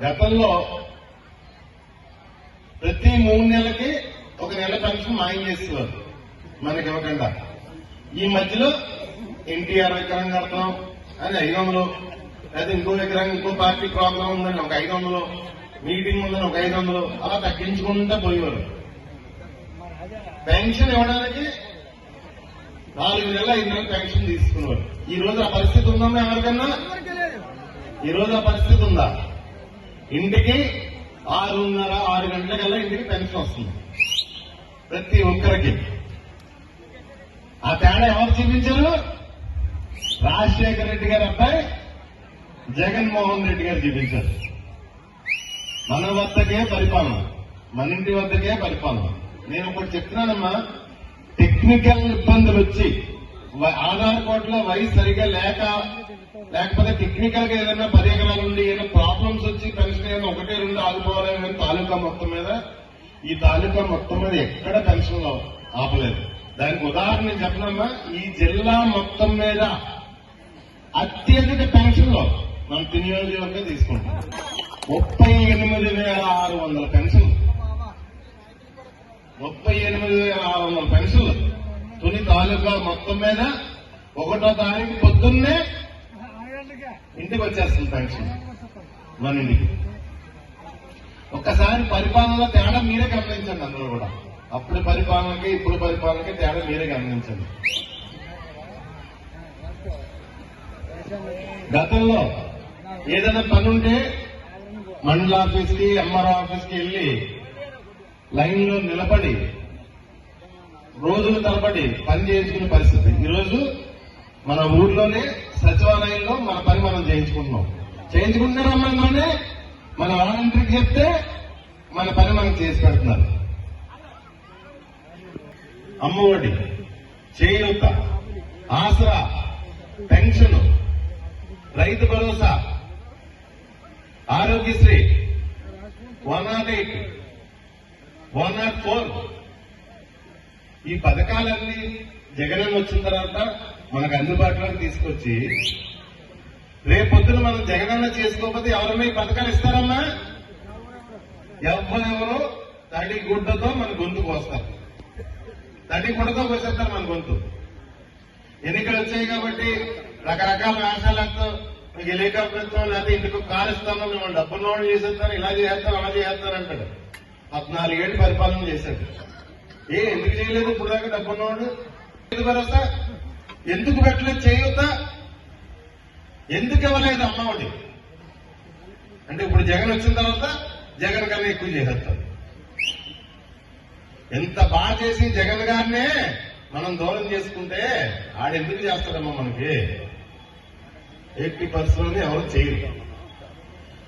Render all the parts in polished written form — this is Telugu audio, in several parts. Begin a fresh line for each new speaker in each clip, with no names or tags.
గతంలో ప్రతి 3 నెలలకి ఒక నెల పెన్షన్ మాయం చేసేవారు మనకి ఇవ్వకుండా. ఈ మధ్యలో ఎన్టీఆర్ విగ్రహం కడతాం అని 500, లేదా ఇంకో విగ్రహం ఇంకో పార్టీ ప్రోగ్రాం ఉందని ఒక 500, మీటింగ్ ఉందని ఒక 500, అలా తగ్గించుకుంటూ పోయేవారు. పెన్షన్ ఇవ్వడానికి 4 నెలలు 5 నెలలు పెన్షన్ తీసుకునేవారు. ఈ రోజు ఆ పరిస్థితి ఉందమ్మా ఎవరికన్నా? ఈ రోజు ఆ పరిస్థితి ఉందా? ఇంటికి 6:30, 6 గంటలకల్లా ఇంటికి పెన్షన్ వస్తుంది ప్రతి ఒక్కరికి. ఆ తేడా ఎవరు చూపించారు? రాజశేఖర రెడ్డి గారి అబ్బాయి జగన్మోహన్ రెడ్డి గారు చూపించారు. మన వద్దకే పరిపాలన, మన ఇంటి వద్దకే పరిపాలన. నేను ఒకటి చెప్తున్నానమ్మా, టెక్నికల్ ఇబ్బందులు వచ్చి ఆధార్ కార్డులో వయసు సరిగా లేకపోతే టెక్నికల్ గా ఏదైనా 10 ఎకరాలు ఉండి ఏదైనా ప్రాబ్లమ్స్ వచ్చి పెన్షన్ ఏదైనా 1, 2 ఆగిపోవాలని కానీ తాలూకా మొత్తం మీద, ఈ తాలూకా మొత్తం మీద ఎక్కడ పెన్షన్ ఆపలేదు. దానికి ఉదాహరణ నేను చెప్పనమ్మా, ఈ జిల్లా మొత్తం మీద అత్యధిక పెన్షన్లో మనం నియోజకవర్గం తీసుకుంటాం. 38,600 పెన్షన్లు, 38,600 పెన్షన్లు తుని తాలూకా మొత్తం మీద 1వ తారీఖు పొద్దున్నే ఇంటికి వచ్చేస్తుంది పెన్షన్ మన ఇంటికి. ఒక్కసారి పరిపాలనలో తేడా మీరే గమనించండి. అందులో కూడా అప్పుడు పరిపాలనకి ఇప్పుడు పరిపాలనకి తేడా మీరే గమనించండి. గతంలో ఏదైనా పనుంటే మండల ఆఫీస్కి, ఎంఆర్ఓ ఆఫీస్కి వెళ్లి లైన్లో నిలబడి రోజుల తరబడి పని చేయించుకునే పరిస్థితి. ఈరోజు మన ఊర్లోనే సచివాలయంలో మన పని మనం చేయించుకుంటున్నారమ్మలోనే మన వాలంటీర్కి చెప్తే మన పని మనం చేసి పెడుతున్నారు. అమ్మఒడి, చేయూత, ఆసరా, పెన్షన్, రైతు భరోసా, ఆరోగ్యశ్రీ, 108, 104 ఈ పథకాలన్నీ జగన్ వచ్చిన తర్వాత మనకు అందుబాటులోకి తీసుకొచ్చి రేపొద్దున మనం జగనన్న చేసుకోకపోతే ఎవరన్నా ఈ పథకాలు ఇస్తారమ్మా? ఎవరెవరో తడి గుడ్డతో మన గొంతుకు వస్తారు, తడి గుడ్డతో వచ్చేస్తారు మన గొంతు. ఎన్నికలు వచ్చాయి కాబట్టి రకరకాల వేషాలతో మీకు హెలికాప్టర్ ఇస్తాం, లేకపోతే ఇంటికి కారు ఇస్తాను, మేము డబ్బులు నోటు చేసేస్తాను, ఇలా చేస్తాను, అలా చేస్తాను అంటాడు. 14 ఏళ్ళు పరిపాలన చేశాడు. ఎందుకు చేయలేదు ఇప్పుడు దాకా డబ్బున్నవాడు? రైతు భరోసా ఎందుకు పెట్టలేదు? చేయూత ఎందుకు ఇవ్వలేదు? అమ్మఒడి అంటే ఇప్పుడు జగన్ వచ్చిన తర్వాత జగన్ కన్నా ఎక్కువ చేసేస్తాడు. ఎంత బాగా చేసి జగన్ గారినే మనం దూరం చేసుకుంటే ఆడెందుకు చేస్తాడమ్మా? మనకి 80% ఎవరు చేయరు.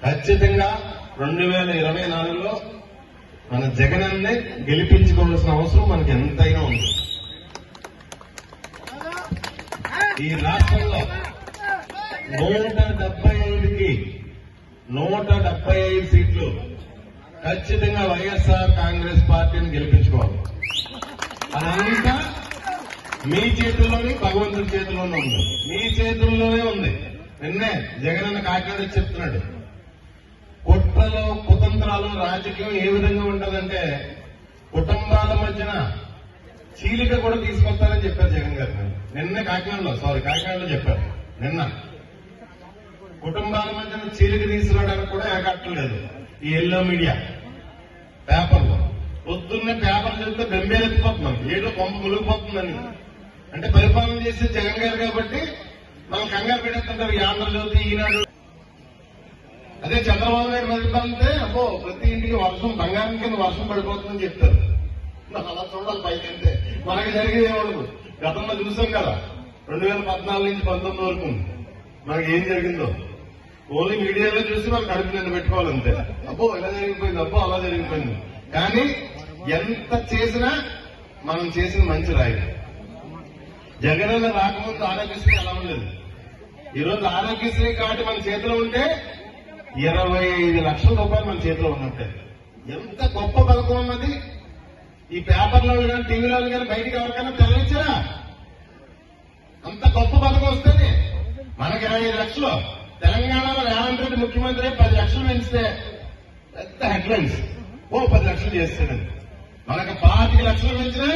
ఖచ్చితంగా 2024లో మన జగనన్నే గెలిపించుకోవాల్సిన అవసరం మనకి ఎంతైనా ఉంది. ఈ రాష్ట్రంలో 175కి 175 సీట్లు ఖచ్చితంగా వైఎస్ఆర్ కాంగ్రెస్ పార్టీని గెలిపించుకోవాలి. అదంతా మీ చేతుల్లోని, భగవంతుడి చేతుల్లోనే ఉంది, మీ చేతుల్లోనే ఉంది. నిన్నే జగనన్న కాకినాడ చెప్తున్నాడు, కుట్రలు, కుతంత్రాలు, రాజకీయం ఏ విధంగా ఉంటుందంటే కుటుంబాల మధ్యన చీలిక కూడా తీసుకొస్తారని చెప్పారు జగన్ గారు. నిన్న కాకినాడలో చెప్పారు. నిన్న కుటుంబాల మధ్యన చీలిక తీసుకురావడానికి కూడా ఎగట్టలేదు ఈ ఎల్లో మీడియా పేపర్లో. పొద్దున్నే పేపర్ చదివితే బెంబేలెత్తిపోతున్నాం, ఏదో కొంప మునిగిపోతుందని. అంటే పరిపాలన చేసే జగన్ గారు కాబట్టి మనం కంగారు పెడేస్తుంటారు. ఈ ఆంధ్రజ్యోతి, ఈనాడు. అదే చంద్రబాబు గారు పరిపాలనంటే అబ్బో ప్రతి ఇంటికి వర్షం, బంగారం కింద వర్షం పడిపోతుందని చెప్తారు. అలా చూడాలి పైకంటే. మనకి జరిగేవాళ్ళు గతంలో చూసాం కదా, 2014 నుంచి 19 వరకు మనకి ఏం జరిగిందో ఓన్లీ మీడియాలో చూసి మనం కడుపు నిండా పెట్టుకోవాలంతే. అబ్బో ఇలా జరిగిపోయింది, అబ్బో అలా జరిగిపోయింది. కానీ ఎంత చేసినా మనం చేసిన మంచి రాయి. జగనన్న రాకముందు ఆరోగ్యశ్రీ ఎలా ఉండేది? ఈరోజు ఆరోగ్యశ్రీ కార్డు మన చేతిలో ఉంటే 25 లక్షల రూపాయలు మన చేతిలో ఉన్నట్టే. ఎంత గొప్ప పథకం ఉన్నది. ఈ పేపర్లో కానీ టీవీలో కానీ బయటికి ఎవరికైనా తెల్లించారా? అంత గొప్ప పథకం వస్తుంది. మనకి 25 లక్షలు తెలంగాణలో రేవంత్ రెడ్డి ముఖ్యమంత్రి 10 లక్షలు పెంచితే పెద్ద హెడ్లైన్స్. 10 లక్షలు చేస్తాడని. మనకు 25 లక్షలు పెంచినా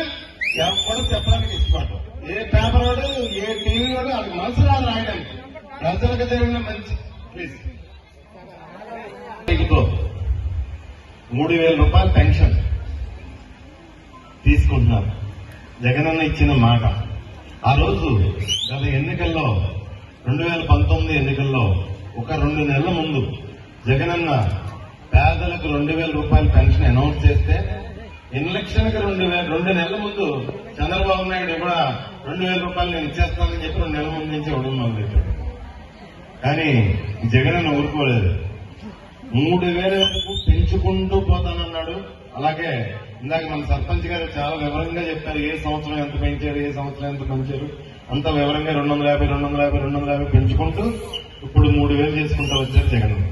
ఎవరు చెప్పడానికి ఇష్టపడటం. ఏ పేపర్ వాడు, ఏ టీవీ వాడు వాళ్ళకి మనసు రాదు రాయడానికి. ప్రజలకు జరిగిన మంచి ప్లీజ్ 3,000 రూపాయలు పెన్షన్ తీసుకుంటున్నారు. జగనన్న ఇచ్చిన మాట. ఆ రోజు గత ఎన్నికల్లో 2019 ఎన్నికల్లో ఒక 2 నెలల ముందు జగనన్న పేదలకు 2,000 రూపాయలు పెన్షన్ అనౌన్స్ చేస్తే ఎలక్షన్ కి 2 నెలల ముందు చంద్రబాబు నాయుడు కూడా 2,000 రూపాయలు నేను ఇచ్చేస్తానని చెప్పి 2 నెలల ముందు నుంచి ఇవ్వడం మొదలెట్టాడు. కానీ జగనన్న ఊరుకోలేదు. 3,000 వరకు పెంచుకుంటూ పోతానన్నాడు. అలాగే ఇందాక మన సర్పంచ్ గారు చాలా వివరంగా చెప్పారు. ఏ సంవత్సరం ఎంత పెంచారు, ఏ సంవత్సరం ఎంత పెంచారు, అంత వివరంగా 250 పెంచుకుంటూ ఇప్పుడు 3,000 చేసుకుంటూ వచ్చారు జగన్.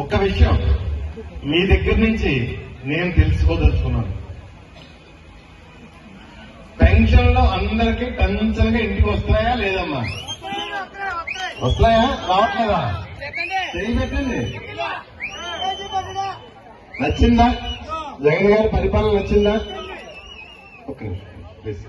ఒక్క విషయం మీ దగ్గర నుంచి నేను తెలుసుకోదలుచుకున్నాను. పెన్షన్లో అందరికీ టెన్షన్గా ఇంటికి వస్తాయా లేదమ్మా? వస్తాయా? రావట్లేదా? చేయి పెట్టండి. నచ్చిందా? జగన్ గారి పరిపాలన నచ్చిందా? Okay please.